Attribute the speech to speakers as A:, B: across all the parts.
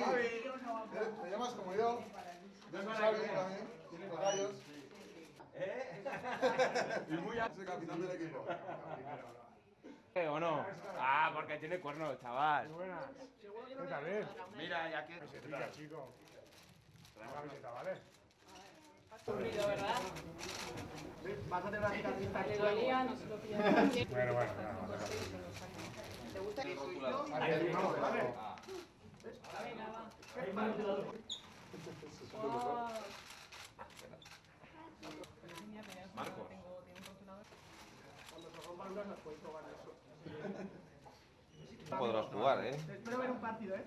A: Javi, te llamas como yo. Yo soy Xavi también. Tiene caballos. Y muy soy capitán del equipo.
B: ¿O no? Ah, porque tiene cuernos, chaval.
C: Muy buenas. ¿Qué tal, eh?
B: Mira, ya que...
C: Camiseta, chico. Una camiseta, ¿vale?
D: Aburrido, ¿verdad?
E: Pásate una cita.
D: Le dolía, no se lo pillaba.
C: Bueno, bueno,
D: ¿Te gusta?
C: ¿vale?
D: Venga, va.
B: Marcos.
E: Cuando se rompan unas, las podéis probar eso.
B: No podrás jugar, ¿eh?
E: Espero ver un partido, ¿eh?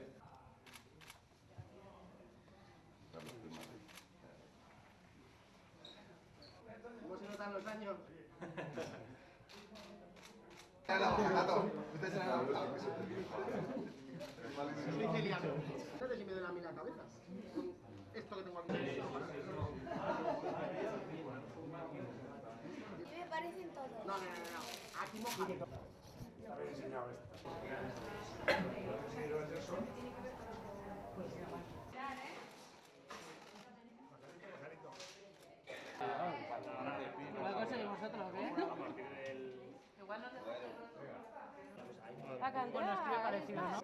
E: ¿Cómo se notan los años? Estoy celiaco. No sé si me duele a mí la cabeza. Esto que tengo aquí.
F: Me parecen todos.
E: No. Aquí moja.
C: Habéis enseñado esto.
D: Igual conseguimos otro, ¿eh? Igual nos dejamos. A cantar. Bueno, es que parecido, ¿no?